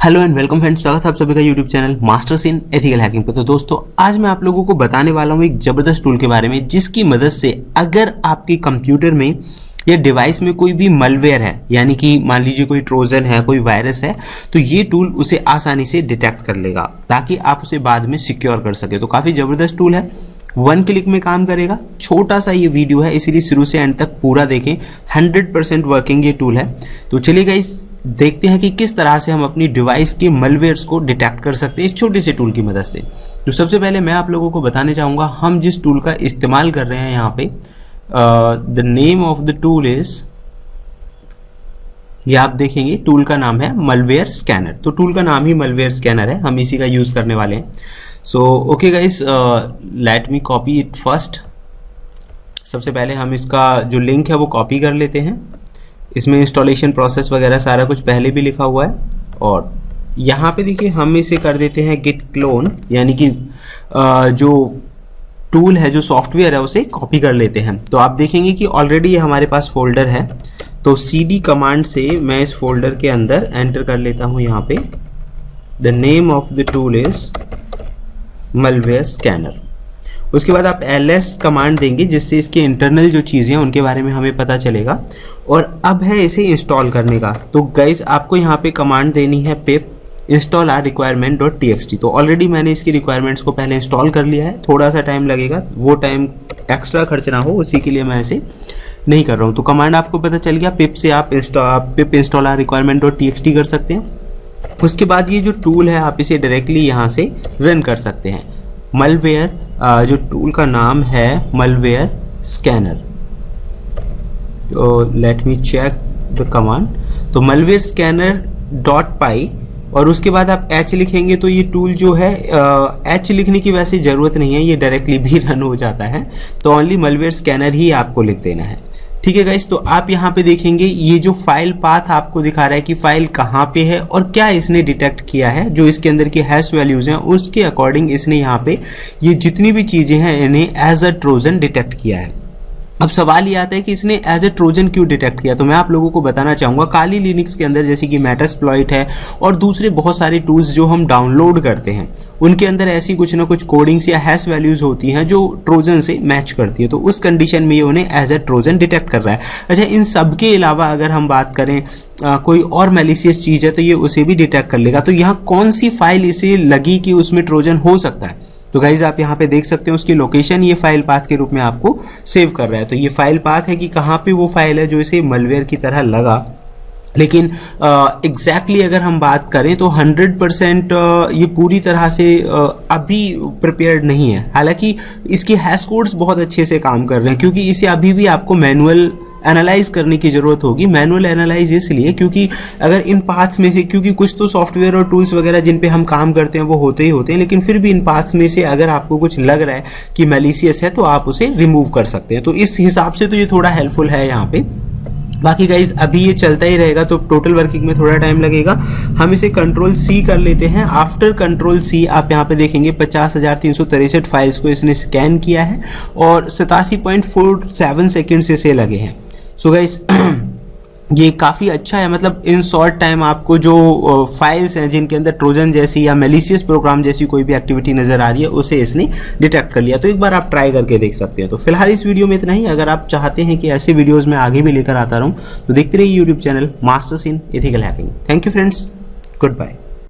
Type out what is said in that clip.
Hello and welcome friends, स्वागत है आप सभी का YouTube channel masters in ethical hacking पे। तो दोस्तों आज मैं आप लोगों को बताने वाला हूँ एक ज़बरदस्त टूल के बारे में, जिसकी मदद से अगर आपके कंप्यूटर में या डिवाइस में कोई भी मलवेयर है, यानी कि मान लीजिए कोई ट्रोजन है, कोई वायरस है, तो ये टूल उसे आसानी से डिटेक्ट कर लेगा ताकि आप उसे बाद में सिक्योर कर सके। तो काफ़ी ज़बरदस्त टूल है, 1 क्लिक में काम करेगा। छोटा सा ये वीडियो है, इसीलिए शुरू से एंड तक पूरा देखें। 100% वर्किंग ये टूल है। तो चलिए गाइस देखते हैं कि किस तरह से हम अपनी डिवाइस के मलवेयर्स को डिटेक्ट कर सकते हैं इस छोटे से टूल की मदद से। तो सबसे पहले मैं आप लोगों को बताने चाहूँगा हम जिस टूल का इस्तेमाल कर रहे हैं यहाँ पे, the name of the tool is, ये आप देखेंगे टूल का नाम है मलवेयर स्कैनर। तो टूल का नाम ही मलवेयर स्कैनर है, हम इसी का यूज़ करने वाले हैं। So okay guys, let me copy it first. सबसे पहले हम इसका जो लिंक है वो कॉपी कर लेते हैं। इसमें इंस्टॉलेशन प्रोसेस वगैरह सारा कुछ पहले भी लिखा हुआ है। और यहाँ पे देखिए हम इसे कर देते हैं गिट क्लोन, यानी कि जो टूल है, जो सॉफ्टवेयर है, उसे कॉपी कर लेते हैं। तो आप देखेंगे कि ऑलरेडी ये हमारे पास फोल्डर है। तो cd कमांड से मैं इस फोल्डर के अंदर एंटर कर लेता हूँ यहाँ पे, the name of the tool is malware scanner. उसके बाद आप ls कमांड देंगे, जिससे इसके इंटरनल जो चीज़ें हैं उनके बारे में हमें पता चलेगा। और अब है इसे इंस्टॉल करने का। तो गाइज आपको यहाँ पे कमांड देनी है pip install our requirement.txt। तो ऑलरेडी मैंने इसकी रिक्वायरमेंट्स को पहले इंस्टॉल कर लिया है। थोड़ा सा टाइम लगेगा, वो टाइम एक्स्ट्रा खर्च ना हो उसी के लिए मैं इसे नहीं कर रहा हूँ। तो कमांड आपको पता चल गया, पिप से आप pip install our requirement.txt कर सकते हैं। उसके बाद ये जो टूल है आप इसे डायरेक्टली यहाँ से रन कर सकते हैं। मलवेयर, जो टूल का नाम है मलवेयर स्कैनर। तो let me check the command. तो मलवेयर स्कैनर .py और उसके बाद आप h लिखेंगे तो ये टूल जो है, h लिखने की वैसे ज़रूरत नहीं है, ये डायरेक्टली भी रन हो जाता है। तो ओनली मलवेयर स्कैनर ही आपको लिख देना है। ठीक है गाइस, तो आप यहाँ पे देखेंगे ये जो फाइल पाथ आपको दिखा रहा है कि फाइल कहाँ पे है और क्या इसने डिटेक्ट किया है। जो इसके अंदर की हैश वैल्यूज हैं उसके अकॉर्डिंग इसने यहाँ पे ये जितनी भी चीज़ें हैं इन्हें एज अ ट्रोजन डिटेक्ट किया है। अब सवाल ये आता है कि इसने एज ए ट्रोजन क्यों डिटेक्ट किया। तो मैं आप लोगों को बताना चाहूँगा, काली लिनक्स के अंदर जैसे कि मेटास्प्लॉइट है और दूसरे बहुत सारे टूल्स जो हम डाउनलोड करते हैं, उनके अंदर ऐसी कुछ ना कुछ कोडिंग्स या हैश वैल्यूज होती हैं जो ट्रोजन से मैच करती है। तो उस कंडीशन में ये उन्हें एज ए ट्रोजन डिटेक्ट कर रहा है। अच्छा, इन सब के अलावा अगर हम बात करें कोई और मैलिशियस चीज़ है तो ये उसे भी डिटेक्ट कर लेगा। तो यहाँ कौन सी फाइल इसे लगी कि उसमें ट्रोजन हो सकता है। तो गाइज आप यहाँ पे देख सकते हैं उसकी लोकेशन ये फाइल पाथ के रूप में आपको सेव कर रहा है। तो ये फाइल पाथ है कि कहाँ पे वो फाइल है जो इसे मलवेयर की तरह लगा। लेकिन एग्जैक्टली अगर हम बात करें तो 100% ये पूरी तरह से अभी प्रिपेयर्ड नहीं है। हालांकि इसकी हैश कोड्स बहुत अच्छे से काम कर रहे हैं, क्योंकि इसे अभी भी आपको मैनुअल एनालाइज करने की ज़रूरत होगी। मैनुअल एनालाइज इसलिए क्योंकि अगर इन पाथ्स में से, क्योंकि कुछ तो सॉफ्टवेयर और टूल्स वगैरह जिन पे हम काम करते हैं वो होते ही होते हैं, लेकिन फिर भी इन पाथ्स में से अगर आपको कुछ लग रहा है कि मैलिशियस है तो आप उसे रिमूव कर सकते हैं। तो इस हिसाब से तो ये थोड़ा हेल्पफुल है यहाँ पे। बाकी गाइज अभी ये चलता ही रहेगा, तो टोटल वर्किंग में थोड़ा टाइम लगेगा। हम इसे Ctrl+C कर लेते हैं। आफ्टर Ctrl+C आप यहाँ पे देखेंगे 50,363 फाइल्स को इसने स्कैन किया है और 87.47 सेकेंड्स इसे लगे हैं। सो गाइज ये काफ़ी अच्छा है। मतलब इन शॉर्ट टाइम आपको जो फाइल्स हैं जिनके अंदर ट्रोजन जैसी या मेलिशियस प्रोग्राम जैसी कोई भी एक्टिविटी नज़र आ रही है उसे इसने डिटेक्ट कर लिया। तो एक बार आप ट्राई करके देख सकते हैं। तो फिलहाल इस वीडियो में इतना ही। अगर आप चाहते हैं कि ऐसे वीडियोज़ में आगे भी लेकर आता रहूँ तो देखते रहिए YouTube channel masters in ethical hacking. Thank you friends, good bye.